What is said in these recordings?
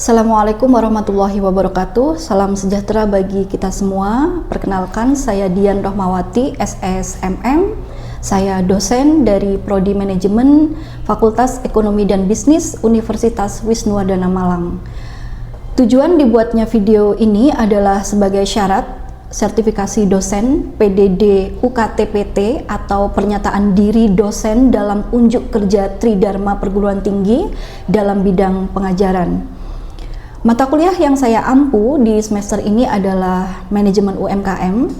Assalamualaikum warahmatullahi wabarakatuh. Salam sejahtera bagi kita semua. Perkenalkan, saya Dian Rohmawati, SSMM. Saya dosen dari Prodi Manajemen Fakultas Ekonomi dan Bisnis Universitas Wisnuwardana Malang. Tujuan dibuatnya video ini adalah sebagai syarat sertifikasi dosen PDD UKTPT atau pernyataan diri dosen dalam unjuk kerja Tridharma Perguruan Tinggi dalam bidang pengajaran. Mata kuliah yang saya ampu di semester ini adalah manajemen UMKM,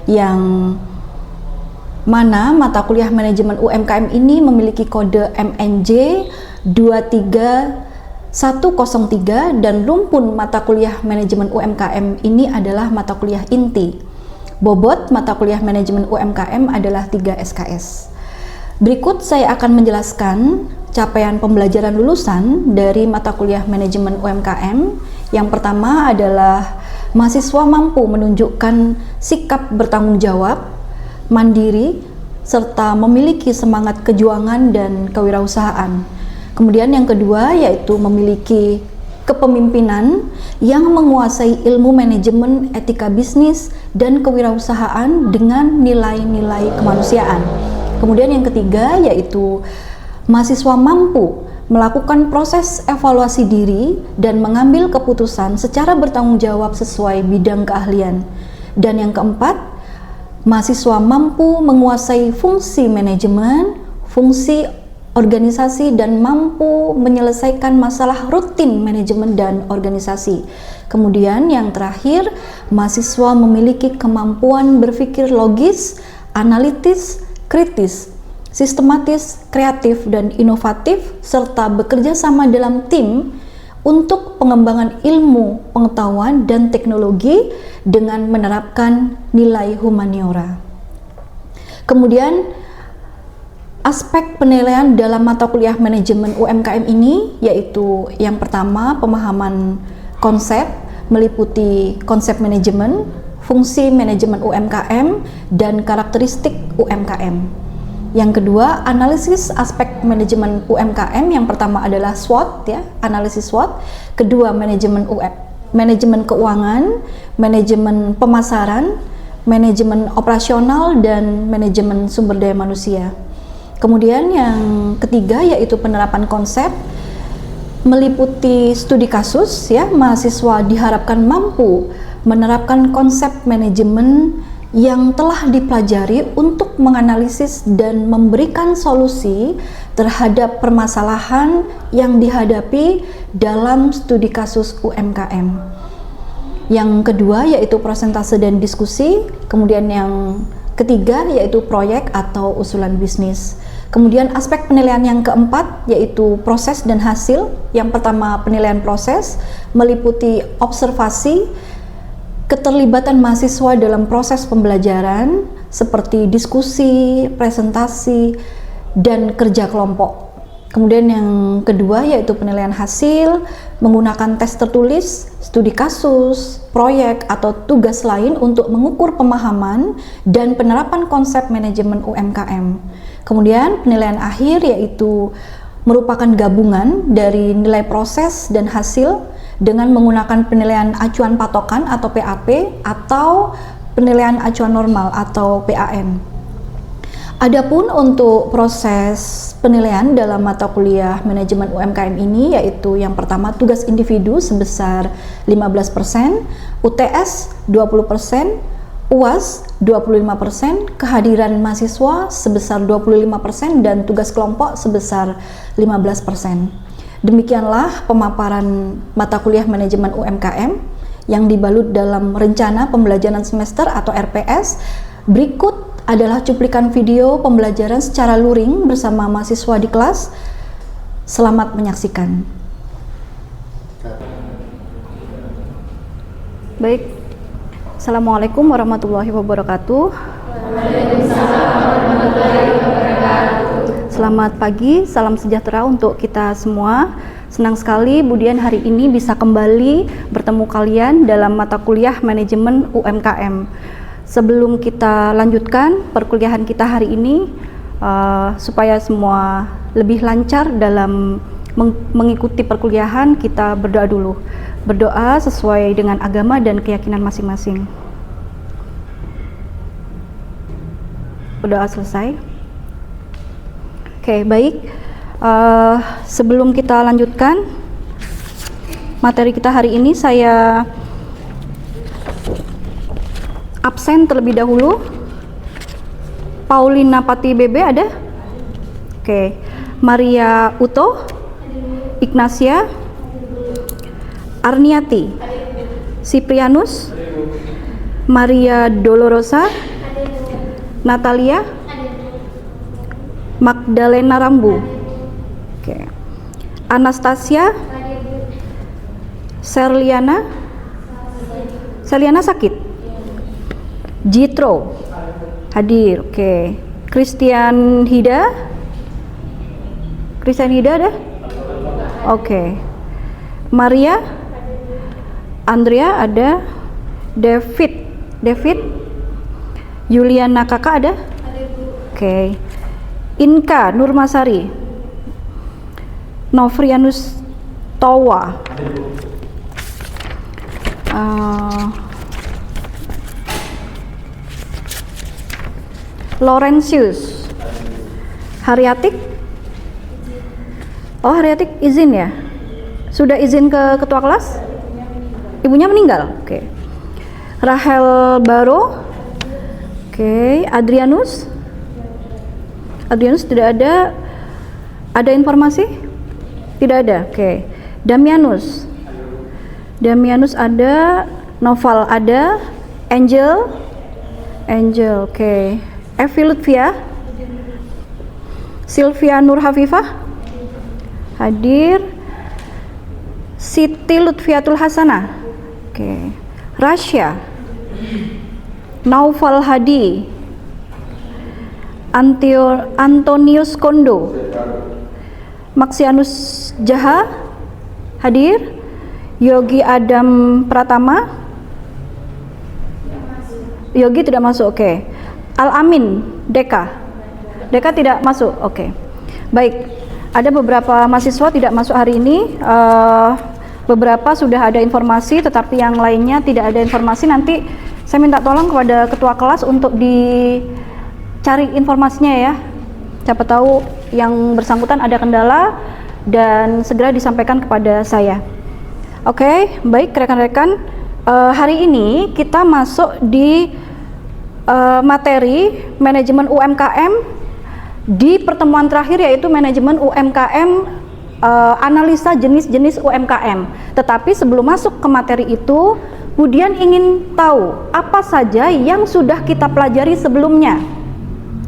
yang mana mata kuliah manajemen UMKM ini memiliki kode MNJ 23103 dan rumpun mata kuliah manajemen UMKM ini adalah mata kuliah inti. Bobot mata kuliah manajemen UMKM adalah 3 SKS. Berikut saya akan menjelaskan capaian pembelajaran lulusan dari mata kuliah manajemen UMKM. Yang pertama adalah mahasiswa mampu menunjukkan sikap bertanggung jawab, mandiri, serta memiliki semangat kejuangan dan kewirausahaan. Kemudian yang kedua yaitu memiliki kepemimpinan yang menguasai ilmu manajemen, etika bisnis, dan kewirausahaan dengan nilai-nilai kemanusiaan. Kemudian yang ketiga yaitu mahasiswa mampu melakukan proses evaluasi diri dan mengambil keputusan secara bertanggung jawab sesuai bidang keahlian. Dan yang keempat, mahasiswa mampu menguasai fungsi manajemen, fungsi organisasi, dan mampu menyelesaikan masalah rutin manajemen dan organisasi. Kemudian yang terakhir, mahasiswa memiliki kemampuan berpikir logis, analitis, kritis, sistematis, kreatif, dan inovatif, serta bekerja sama dalam tim untuk pengembangan ilmu, pengetahuan, dan teknologi dengan menerapkan nilai humaniora. Kemudian, aspek penilaian dalam mata kuliah manajemen UMKM ini yaitu yang pertama, pemahaman konsep, meliputi konsep manajemen, fungsi manajemen UMKM, dan karakteristik UMKM. Yang kedua, analisis aspek manajemen UMKM. Yang pertama adalah SWOT, ya, analisis SWOT. Kedua, manajemen keuangan, manajemen pemasaran, manajemen operasional, dan manajemen sumber daya manusia. Kemudian yang ketiga yaitu penerapan konsep, meliputi studi kasus, ya, mahasiswa diharapkan mampu menerapkan konsep manajemen yang telah dipelajari untuk menganalisis dan memberikan solusi terhadap permasalahan yang dihadapi dalam studi kasus UMKM. Yang kedua yaitu presentase dan diskusi. Kemudian yang ketiga yaitu proyek atau usulan bisnis. Kemudian aspek penilaian yang keempat yaitu proses dan hasil. Yang pertama, penilaian proses, meliputi observasi, keterlibatan mahasiswa dalam proses pembelajaran seperti diskusi, presentasi, dan kerja kelompok. Kemudian yang kedua yaitu penilaian hasil, menggunakan tes tertulis, studi kasus, proyek, atau tugas lain untuk mengukur pemahaman dan penerapan konsep manajemen UMKM. Kemudian penilaian akhir yaitu merupakan gabungan dari nilai proses dan hasil dengan menggunakan penilaian acuan patokan atau PAP atau penilaian acuan normal atau PAN. Adapun untuk proses penilaian dalam mata kuliah manajemen UMKM ini yaitu yang pertama tugas individu sebesar 15%, UTS 20%, UAS 25%, kehadiran mahasiswa sebesar 25%, dan tugas kelompok sebesar 15%. Demikianlah pemaparan mata kuliah manajemen UMKM yang dibalut dalam rencana pembelajaran semester atau RPS. Berikut adalah cuplikan video pembelajaran secara luring bersama mahasiswa di kelas. Selamat menyaksikan. Baik, Assalamualaikum warahmatullahi wabarakatuh. Waalaikumsalam warahmatullahi wabarakatuh. Selamat pagi, salam sejahtera untuk kita semua. Senang sekali Budian hari ini bisa kembali bertemu kalian dalam mata kuliah manajemen UMKM. Sebelum kita lanjutkan perkuliahan kita hari ini, supaya semua lebih lancar dalam mengikuti perkuliahan, kita berdoa dulu. Berdoa sesuai dengan agama dan keyakinan masing-masing. Berdoa selesai. Oke, baik. Sebelum kita lanjutkan materi kita hari ini, saya absen terlebih dahulu. Paulina Pati BB ada? Oke. Maria Uto, Ignacia, Arniati, Siprianus, Maria Dolorosa, Natalia, Magdalena Rambu, oke. Anastasia, Serliana sakit, Jitro hadir, oke. Christian Hida ada? Oke. Maria, Andrea ada, David, Yuliana kakak ada? Oke. Inka Nurmasari, Novrianus Towa, Laurentius, Haryatik. Oh, Haryatik izin ya? Sudah izin ke ketua kelas? Ibunya meninggal? Oke. Rahel Baro. Oke. Adrianus tidak ada. Ada informasi? Tidak ada. Oke. Damianus ada. Noval ada. Angel, oke. Evi Lutfia, Sylvia Nur Hafifah hadir. Siti Lutfiatul Hasanah, oke. Rasya, Naufal Hadi, Antonius Kondo, Maxianus Jaha hadir. Yogi Adam Pratama, Yogi tidak masuk, oke. Al-Amin Deka tidak masuk, oke. Baik, ada beberapa mahasiswa tidak masuk hari ini. Beberapa sudah ada informasi, tetapi yang lainnya tidak ada informasi. Nanti saya minta tolong kepada ketua kelas untuk dicari informasinya ya. Siapa tahu yang bersangkutan ada kendala dan segera disampaikan kepada saya. Oke, baik rekan-rekan. Hari ini kita masuk di materi manajemen UMKM di pertemuan terakhir, yaitu manajemen UMKM, analisa jenis-jenis UMKM. Tetapi sebelum masuk ke materi itu, Budian ingin tahu apa saja yang sudah kita pelajari sebelumnya.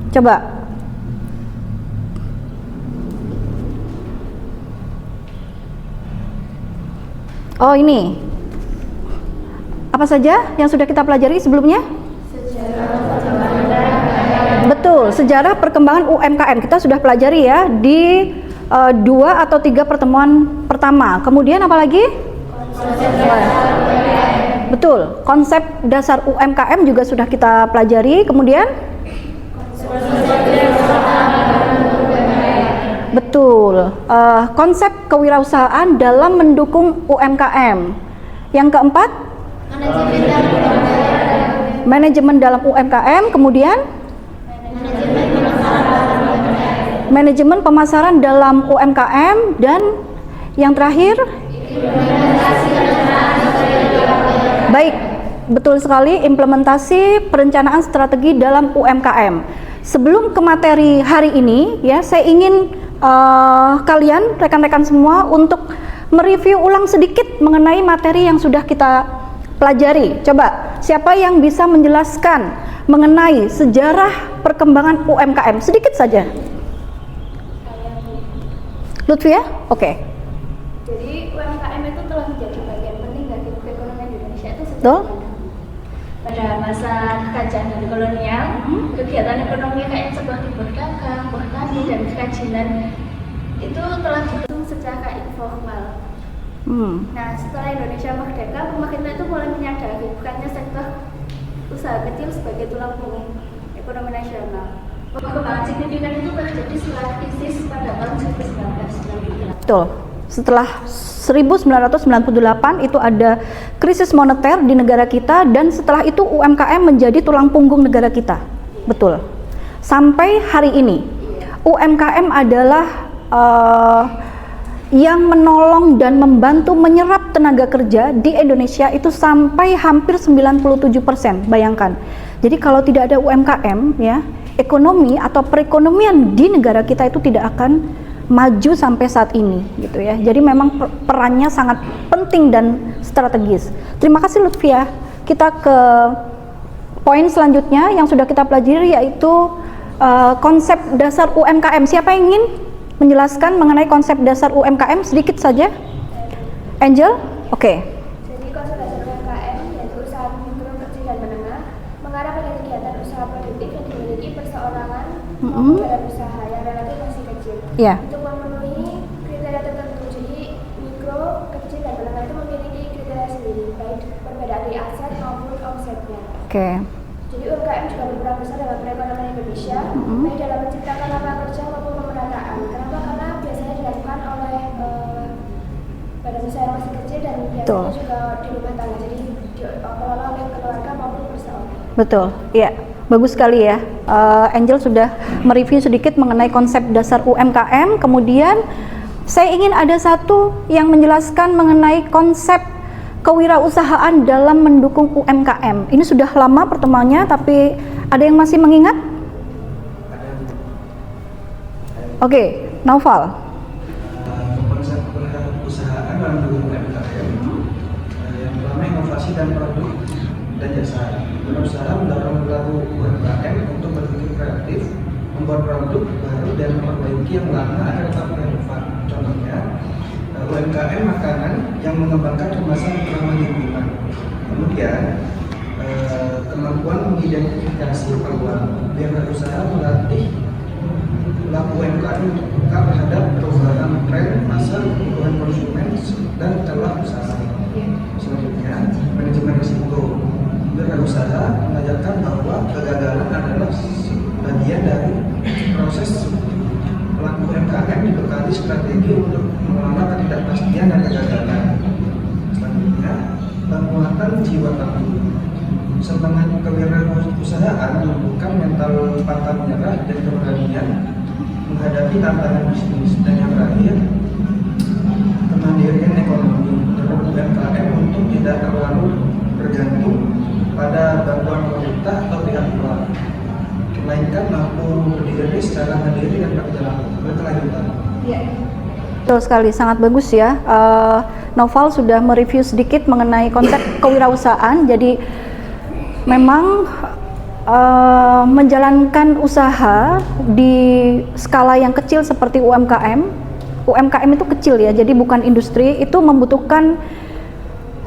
Coba. Oh, ini. Apa saja yang sudah kita pelajari sebelumnya? Betul, sejarah perkembangan UMKM kita sudah pelajari ya di 2 atau 3 pertemuan pertama. Kemudian apa lagi? Betul, konsep dasar UMKM juga sudah kita pelajari. Kemudian? Betul, konsep kewirausahaan dalam mendukung UMKM. Yang keempat? Manajemen dalam UMKM. Kemudian? Manajemen pemasaran dalam UMKM. Dan yang terakhir? Baik, betul sekali, implementasi perencanaan strategi dalam UMKM. Sebelum ke materi hari ini ya, saya ingin kalian, rekan-rekan semua, untuk mereview ulang sedikit mengenai materi yang sudah kita pelajari. Coba, siapa yang bisa menjelaskan mengenai sejarah perkembangan UMKM sedikit saja? Lutfia? Oke. Jadi UMKM itu telah menjadi bagian penting dari perekonomian Indonesia itu sejak Betul? pada masa kerajaan dari kolonial. Kegiatan ekonomi kayak seperti berdagang, bertani, dan kerajinan itu telah dihitung secara informal. Nah, setelah Indonesia merdeka, pemerintah itu mulai menyadari bukannya sektor usaha kecil sebagai tulang punggung ekonomi nasional. Perkembangan signifikan itu terjadi setelah krisis pada tahun 1990. Betul. Setelah 1998 itu ada krisis moneter di negara kita, dan setelah itu UMKM menjadi tulang punggung negara kita. Betul. Sampai hari ini UMKM adalah yang menolong dan membantu menyerap tenaga kerja di Indonesia itu sampai hampir 97%. Bayangkan. Jadi kalau tidak ada UMKM, ya, ekonomi atau perekonomian di negara kita itu tidak akan maju sampai saat ini, gitu ya. Jadi memang perannya sangat penting dan strategis. Terima kasih Lutfia. Kita ke poin selanjutnya yang sudah kita pelajari, yaitu konsep dasar UMKM. Siapa yang ingin menjelaskan mengenai konsep dasar UMKM sedikit saja? Angel? Oke. Jadi konsep dasar UMKM yaitu usaha mikro, kecil, dan menengah mengarah pada kegiatan usaha produktif yang dimiliki perseorangan maupun badan usaha yang relatif masih kecil. Ya. Untuk memenuhi kriteria tertentu, jadi mikro, kecil, dan menengah itu memiliki kriteria sendiri, baik perbedaan di aset maupun omsetnya. Oke. Jadi UMKM juga berperan besar dalam perekonomian Indonesia, baik dalam menciptakan lapangan kerja maupun pemerataan. Kenapa? Karena biasanya dilakukan oleh badan usaha yang masih kecil dan biasanya juga di rumah tangga, jadi dikelola oleh keluarga maupun perseorangan. Betul, iya. Bagus sekali ya. Angel sudah mereview sedikit mengenai konsep dasar UMKM. Kemudian saya ingin ada satu yang menjelaskan mengenai konsep kewirausahaan dalam mendukung UMKM. Ini sudah lama pertemuannya, tapi ada yang masih mengingat? Oke, Naufal. Konsep kewirausahaan dalam mendukung UMKM yang pertama inovasi dan produk dan jasa. Berusaha mendorong pelaku UMKM untuk berpikir kreatif, membuat produk baru dan memperbaiki yang lama agar tetap relevan. Contohnya, UMKM makanan yang mengembangkan kemasan ramah lingkungan. Kemudian, kemampuan mengidentifikasi peluang. Wirausaha melatih pelaku UMKM untuk peka terhadap perubahan tren pasar, kebutuhan konsumen, dan celah usaha. Selanjutnya, manajemen risiko. Wirausaha mengajarkan bahwa kegagalan adalah bagian dari proses. Pelaku UMKM dibekali strategi untuk mengelola ketidakpastian dan kegagalan. Selanjutnya, penguatan jiwa tangguh. Semangat kewirausahaan menumbuhkan mental pantang menyerah dan keberanian menghadapi tantangan bisnis. Dan yang terakhir, kemandirian ekonomi. Mendorong UMKM untuk tidak terlalu bergantung pada bantuan pemerintah atau pihak luar, melainkan mampu berdiri secara mandiri dan berkelanjutan. Ya. Betul sekali, sangat bagus ya. Naufal sudah mereview sedikit mengenai konsep kewirausahaan. Jadi memang menjalankan usaha di skala yang kecil seperti UMKM itu kecil ya, jadi bukan industri, itu membutuhkan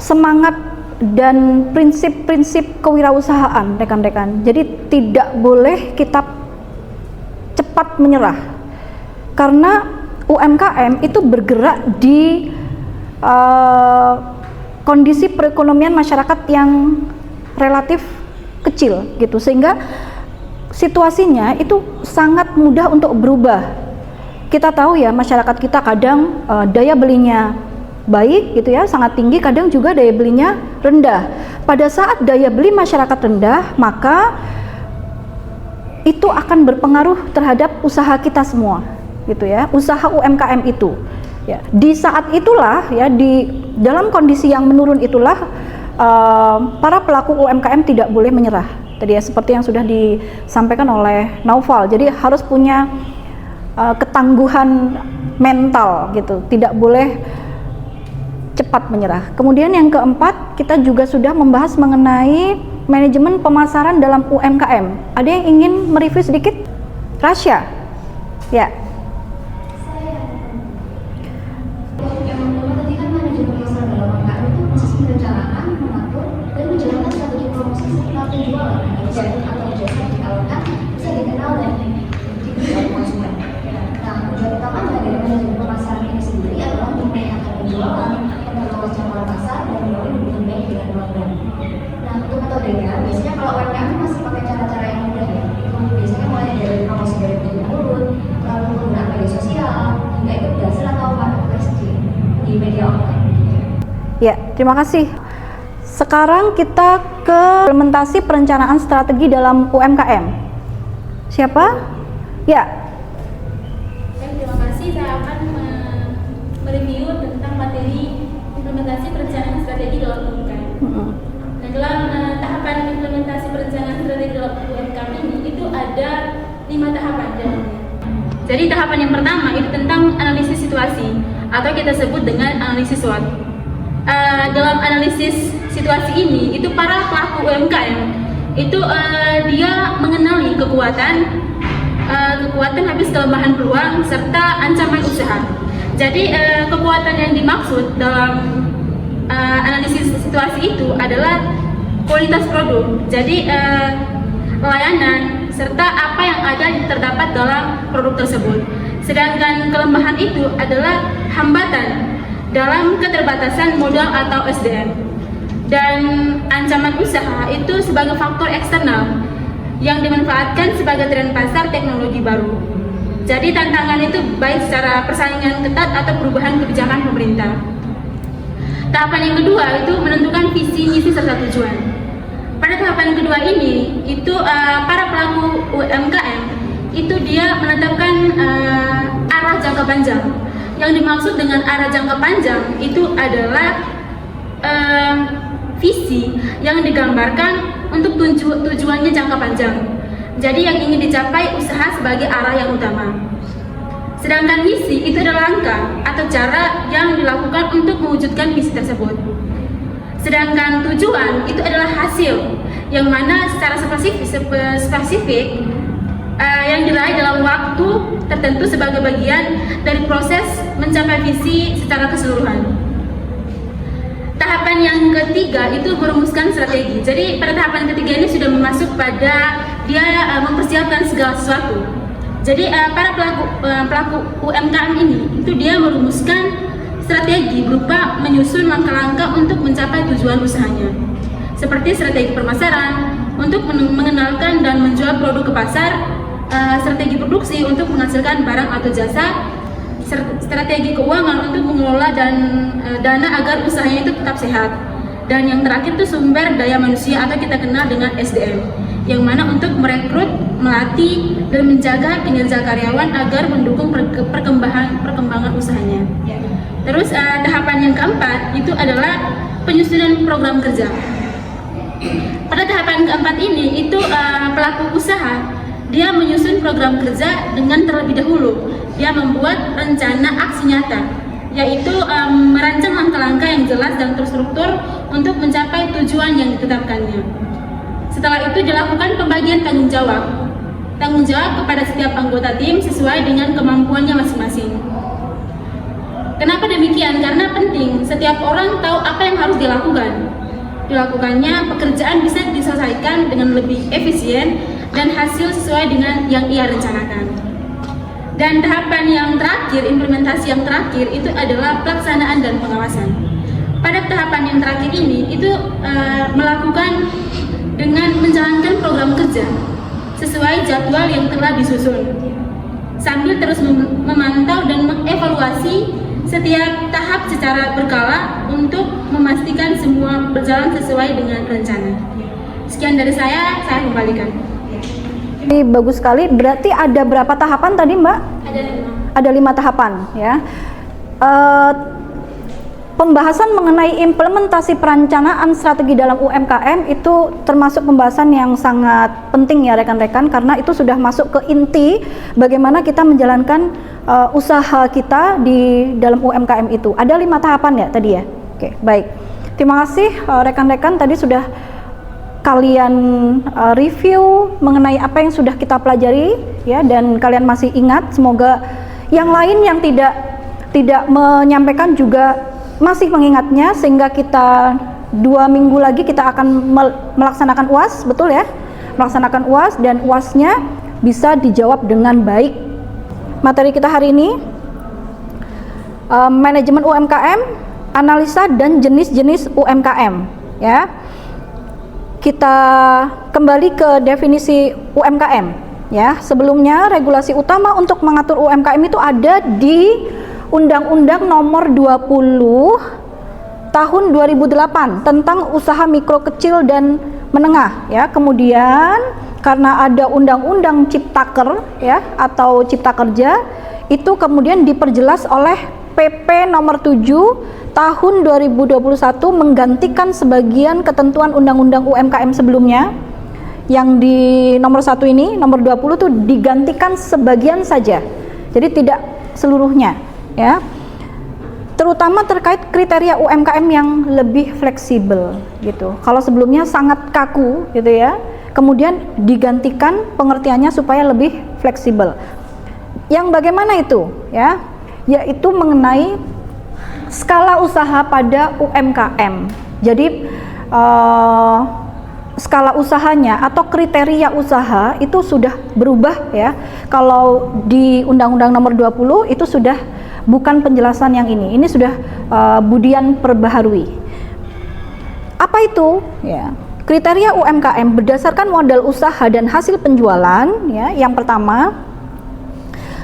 semangat dan prinsip-prinsip kewirausahaan, rekan-rekan. Jadi tidak boleh kita cepat menyerah, karena UMKM itu bergerak di kondisi perekonomian masyarakat yang relatif kecil gitu, sehingga situasinya itu sangat mudah untuk berubah. Kita tahu ya, masyarakat kita kadang daya belinya baik gitu ya, sangat tinggi, kadang juga daya belinya rendah. Pada saat daya beli masyarakat rendah, maka itu akan berpengaruh terhadap usaha kita semua gitu ya, usaha UMKM itu ya. Di saat itulah ya, di dalam kondisi yang menurun itulah para pelaku UMKM tidak boleh menyerah. Tadi ya, seperti yang sudah disampaikan oleh Naufal, jadi harus punya ketangguhan mental gitu, tidak boleh cepat menyerah. Kemudian yang keempat, kita juga sudah membahas mengenai manajemen pemasaran dalam UMKM. Ada yang ingin mereview sedikit? Rasya? Ya. Yang pertama tadi kan manajemen pemasaran dalam UMKM itu proses perencanaan, mengatur, dan menjalankan strategi promosi serta penjualan atau jasa yang ditawarkan bisa dikenal dan diberikan konsumen. Nah, tujuan utamanya dari manajemen pemasaran ini sendiri adalah untuk meningkatkan penjualan, memperluas jangkauan pasar, dan membangun hubungan baik dengan pelanggan. Nah, untuk metodenya, biasanya kalau UMKM masih pakai cara-cara yang mudah ya. Biasanya mulai dari promosi dari turun, lalu Ya, terima kasih. Sekarang kita ke implementasi perencanaan strategi dalam UMKM. Siapa? Ya. Terima kasih. Saya akan mereview tentang materi implementasi perencanaan strategi dalam UMKM. Nah, dalam tahapan implementasi perencanaan strategi dalam UMKM ini itu ada 5 tahapan dalamnya. Jadi tahapan yang pertama itu tentang analisis situasi atau kita sebut dengan analisis SWOT. Dalam analisis situasi ini itu para pelaku UMKM itu dia mengenali kekuatan habis kelemahan peluang serta ancaman usaha. Jadi kekuatan yang dimaksud dalam analisis situasi itu adalah kualitas produk. Jadi layanan serta apa yang ada terdapat dalam produk tersebut. Sedangkan kelemahan itu adalah hambatan dalam keterbatasan modal atau SDM. Dan ancaman usaha itu sebagai faktor eksternal yang dimanfaatkan sebagai tren pasar teknologi baru. Jadi tantangan itu baik secara persaingan ketat atau perubahan kebijakan pemerintah. Tahapan yang kedua itu menentukan visi, misi, serta tujuan. Pada tahapan kedua ini, itu para pelaku UMKM itu dia menetapkan arah jangka panjang. Yang dimaksud dengan arah jangka panjang itu adalah visi yang digambarkan untuk tujuannya jangka panjang. Jadi yang ingin dicapai usaha sebagai arah yang utama. Sedangkan misi itu adalah langkah atau cara yang dilakukan untuk mewujudkan misi tersebut. Sedangkan tujuan itu adalah hasil yang mana secara spesifik yang diraih dalam waktu tertentu sebagai bagian dari proses mencapai visi secara keseluruhan. Tahapan yang ketiga itu merumuskan strategi. Jadi pada tahapan ketiga ini sudah masuk pada dia mempersiapkan segala sesuatu. Jadi para pelaku UMKM ini itu dia merumuskan strategi berupa menyusun langkah-langkah untuk mencapai tujuan usahanya. Seperti strategi pemasaran untuk mengenalkan dan menjual produk ke pasar, strategi produksi untuk menghasilkan barang atau jasa, strategi keuangan untuk mengelola dan dana agar usahanya itu tetap sehat. Dan yang terakhir itu sumber daya manusia atau kita kenal dengan SDM, yang mana untuk merekrut, melatih, dan menjaga kinerja karyawan agar mendukung perkembangan usahanya. Terus tahapan yang keempat itu adalah penyusunan program kerja. Pada tahapan keempat ini itu pelaku usaha dia menyusun program kerja dengan terlebih dahulu dia membuat rencana aksi nyata, yaitu merancang langkah-langkah yang jelas dan terstruktur untuk mencapai tujuan yang ditetapkannya. Setelah itu dilakukan pembagian tanggung jawab kepada setiap anggota tim sesuai dengan kemampuannya masing-masing. Kenapa demikian? Karena penting setiap orang tahu apa yang harus dilakukannya, pekerjaan bisa diselesaikan dengan lebih efisien dan hasil sesuai dengan yang ia rencanakan. Dan tahapan yang terakhir, implementasi yang terakhir itu adalah pelaksanaan dan pengawasan. Pada tahapan yang terakhir ini itu melakukan dengan menjalankan program kerja sesuai jadwal yang telah disusun, sambil terus memantau dan mengevaluasi setiap tahap secara berkala untuk memastikan semua berjalan sesuai dengan rencana. Sekian dari saya kembalikan. Ini bagus sekali. Berarti ada berapa tahapan tadi, Mbak? Ada 5 tahapan, ya. Pembahasan mengenai implementasi perencanaan strategi dalam UMKM itu termasuk pembahasan yang sangat penting ya rekan-rekan, karena itu sudah masuk ke inti bagaimana kita menjalankan usaha kita di dalam UMKM itu. Ada 5 tahapan ya tadi ya. Oke, baik. Terima kasih rekan-rekan, tadi sudah kalian review mengenai apa yang sudah kita pelajari ya, dan kalian masih ingat. Semoga yang lain yang tidak menyampaikan juga masih mengingatnya, sehingga kita 2 minggu lagi kita akan melaksanakan UAS, betul ya? Melaksanakan UAS, dan UASnya bisa dijawab dengan baik. Materi kita hari ini manajemen UMKM, analisa dan jenis-jenis UMKM ya. Kita kembali ke definisi UMKM ya. Sebelumnya regulasi utama untuk mengatur UMKM itu ada di Undang-Undang Nomor 20 tahun 2008 tentang usaha mikro kecil dan menengah ya. Kemudian karena ada undang-undang Ciptaker ya atau Cipta Kerja, itu kemudian diperjelas oleh PP nomor 7 tahun 2021 menggantikan sebagian ketentuan undang-undang UMKM sebelumnya. Yang di nomor 1 ini, nomor 20 itu digantikan sebagian saja. Jadi tidak seluruhnya ya. Terutama terkait kriteria UMKM yang lebih fleksibel gitu. Kalau sebelumnya sangat kaku gitu ya, kemudian digantikan pengertiannya supaya lebih fleksibel. Yang bagaimana itu ya? Yaitu mengenai skala usaha pada UMKM. Jadi skala usahanya atau kriteria usaha itu sudah berubah ya. Kalau di Undang-Undang Nomor 20 itu sudah bukan penjelasan yang ini. Ini sudah Budian perbaharui. Apa itu? Ya. Kriteria UMKM berdasarkan modal usaha dan hasil penjualan ya. Yang pertama,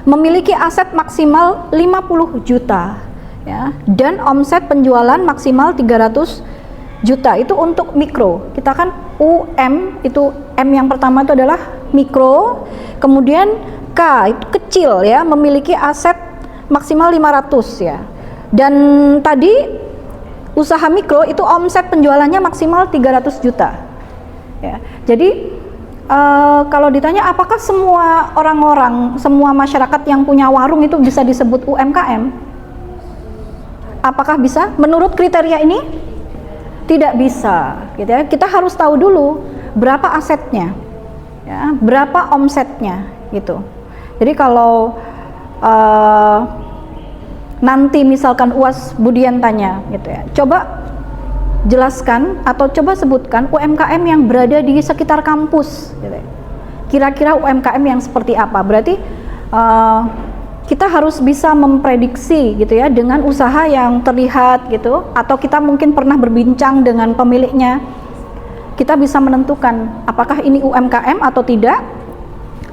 memiliki aset maksimal 50 juta ya, dan omset penjualan maksimal 300 juta. Itu untuk mikro. Kita kan UM itu M yang pertama itu adalah mikro, kemudian K itu kecil ya, memiliki aset maksimal 500 ya. Dan tadi usaha mikro itu omset penjualannya maksimal 300 juta. Ya. Jadi kalau ditanya apakah semua orang-orang, semua masyarakat yang punya warung itu bisa disebut UMKM? Apakah bisa? Menurut kriteria ini tidak bisa, gitu ya. Kita harus tahu dulu berapa asetnya, ya, berapa omsetnya, gitu. Jadi kalau nanti misalkan UAS Budian tanya, gitu ya, coba jelaskan atau coba sebutkan UMKM yang berada di sekitar kampus, gitu ya. Kira-kira UMKM yang seperti apa? Berarti kita harus bisa memprediksi gitu ya dengan usaha yang terlihat gitu, atau kita mungkin pernah berbincang dengan pemiliknya. Kita bisa menentukan apakah ini UMKM atau tidak,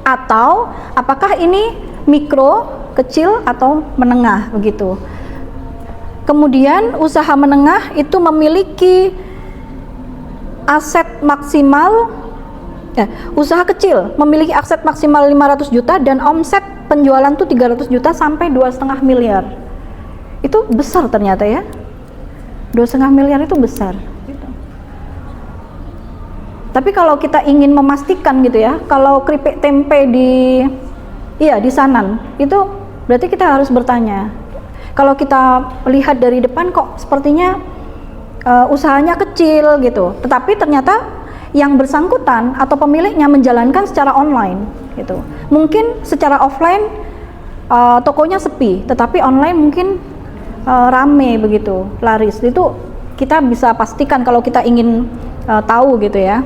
atau apakah ini mikro, kecil atau menengah begitu. Kemudian usaha menengah itu memiliki aset maksimal usaha kecil memiliki aset maksimal 500 juta dan omset penjualan tuh 300 juta sampai 2,5 miliar. Itu besar ternyata ya. 2,5 miliar itu besar gitu. Tapi kalau kita ingin memastikan gitu ya, kalau keripik tempe di Sanan itu berarti kita harus bertanya. Kalau kita lihat dari depan kok sepertinya usahanya kecil gitu, tetapi ternyata yang bersangkutan atau pemiliknya menjalankan secara online gitu. Mungkin secara offline tokonya sepi, tetapi online mungkin rame begitu, laris. Itu kita bisa pastikan kalau kita ingin tahu gitu ya.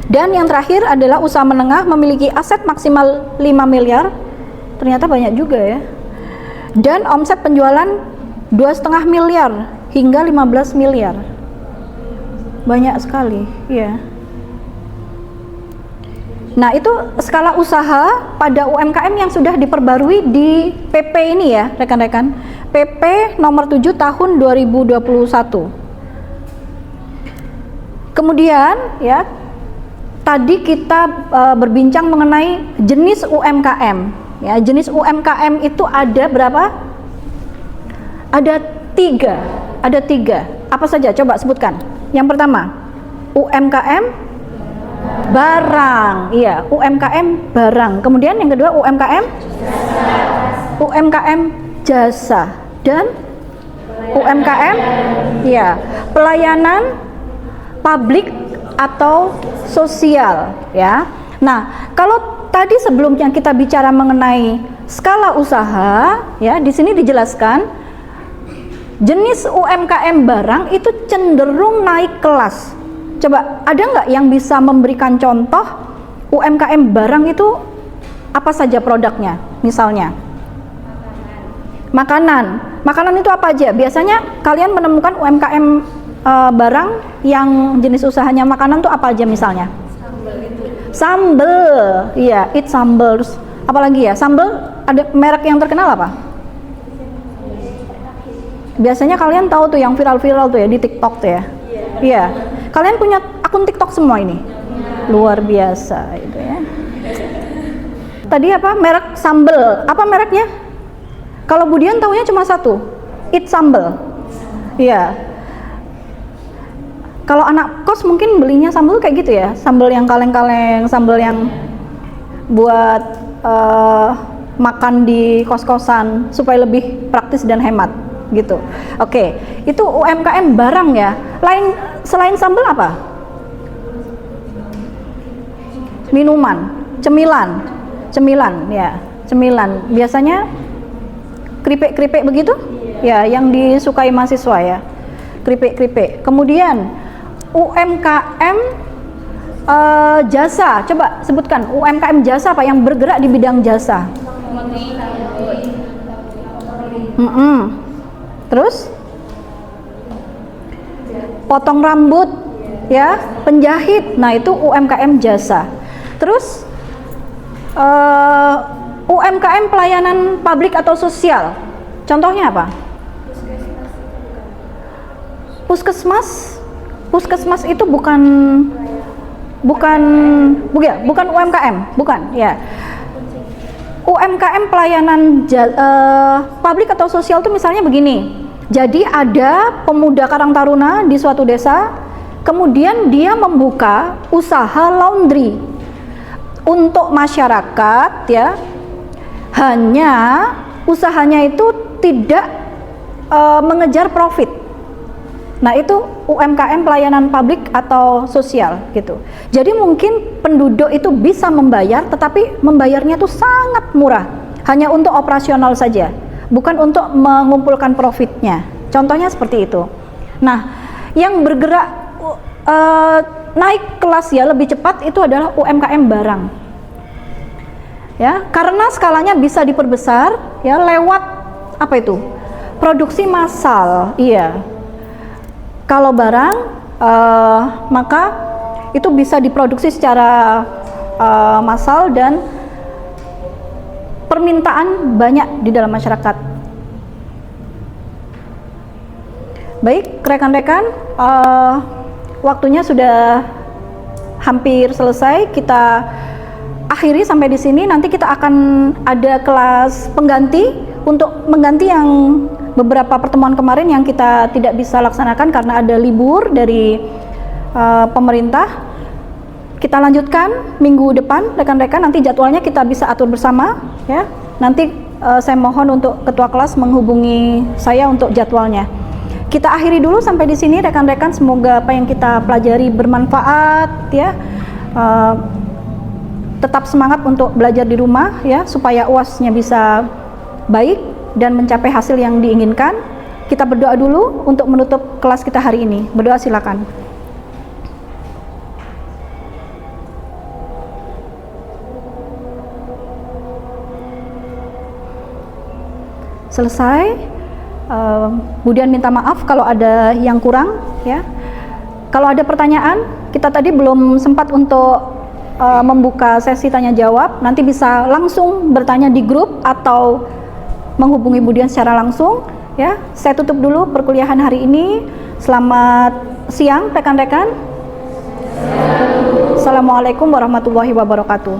Dan yang terakhir adalah usaha menengah memiliki aset maksimal 5 miliar. Ternyata banyak juga ya. Dan omset penjualan 2,5 miliar hingga 15 miliar. Banyak sekali, ya. Nah, itu skala usaha pada UMKM yang sudah diperbarui di PP ini ya, rekan-rekan. PP nomor 7 tahun 2021. Kemudian, ya, tadi kita berbincang mengenai jenis UMKM. Ya, jenis UMKM itu ada berapa? Ada tiga. Apa saja? Coba sebutkan. Yang pertama, UMKM barang. Iya, UMKM barang. Kemudian yang kedua UMKM jasa dan UMKM pelayanan publik atau sosial ya. Nah, kalau tadi sebelumnya kita bicara mengenai skala usaha ya, di sini dijelaskan jenis UMKM barang itu cenderung naik kelas. Coba ada nggak yang bisa memberikan contoh UMKM barang itu apa saja produknya? Misalnya makanan itu apa aja? Biasanya kalian menemukan UMKM barang yang jenis usahanya makanan tuh apa aja misalnya? Sambel, iya, Eat Sambel. Terus apalagi ya? Sambel ada merek yang terkenal apa? Biasanya kalian tahu tuh yang viral-viral tuh ya di TikTok tuh ya. Iya. Kalian punya akun TikTok semua ini? Luar biasa itu ya. Tadi apa? Merek sambel. Apa mereknya? Kalau Budian taunya cuma satu. It sambel. Iya. Kalau anak kos mungkin belinya sambel kayak gitu ya. Sambel yang kaleng-kaleng, sambel yang buat makan di kos-kosan supaya lebih praktis dan hemat gitu. Oke, itu UMKM barang ya. Selain sambal apa? Minuman, cemilan ya, cemilan. Biasanya keripik-keripik begitu? Ya, yang disukai mahasiswa ya. Keripik-keripik. Kemudian UMKM jasa. Coba sebutkan UMKM jasa apa yang bergerak di bidang jasa? Terus potong rambut ya, penjahit. Nah, itu UMKM jasa. Terus UMKM pelayanan publik atau sosial. Contohnya apa? Puskesmas. Puskesmas itu bukan UMKM, bukan ya. UMKM pelayanan publik atau sosial itu misalnya begini. Jadi ada pemuda Karang Taruna di suatu desa, kemudian dia membuka usaha laundry untuk masyarakat ya. Hanya usahanya itu tidak mengejar profit. Nah, itu UMKM pelayanan publik atau sosial gitu. Jadi mungkin penduduk itu bisa membayar, tetapi membayarnya tuh sangat murah, hanya untuk operasional saja, bukan untuk mengumpulkan profitnya. Contohnya seperti itu. Nah, yang bergerak naik kelas ya lebih cepat itu adalah UMKM barang. Ya, karena skalanya bisa diperbesar ya lewat apa itu? Produksi massal. Iya. Kalau barang maka itu bisa diproduksi secara massal dan permintaan banyak di dalam masyarakat. Baik, rekan-rekan, waktunya sudah hampir selesai. Kita akhiri sampai di sini. Nanti kita akan ada kelas pengganti untuk mengganti yang beberapa pertemuan kemarin yang kita tidak bisa laksanakan karena ada libur dari pemerintah. Kita lanjutkan minggu depan, rekan-rekan. Nanti jadwalnya kita bisa atur bersama ya. Nanti saya mohon untuk ketua kelas menghubungi saya untuk jadwalnya. Kita akhiri dulu sampai di sini, rekan-rekan. Semoga apa yang kita pelajari bermanfaat ya. Tetap semangat untuk belajar di rumah ya, supaya UAS-nya bisa baik dan mencapai hasil yang diinginkan. Kita berdoa dulu untuk menutup kelas kita hari ini. Berdoa silakan. Selesai. Budian minta maaf kalau ada yang kurang ya. Kalau ada pertanyaan, kita tadi belum sempat untuk membuka sesi tanya jawab. Nanti bisa langsung bertanya di grup atau menghubungi Budian secara langsung ya. Saya tutup dulu perkuliahan hari ini. Selamat siang rekan-rekan. Assalamualaikum warahmatullahi wabarakatuh.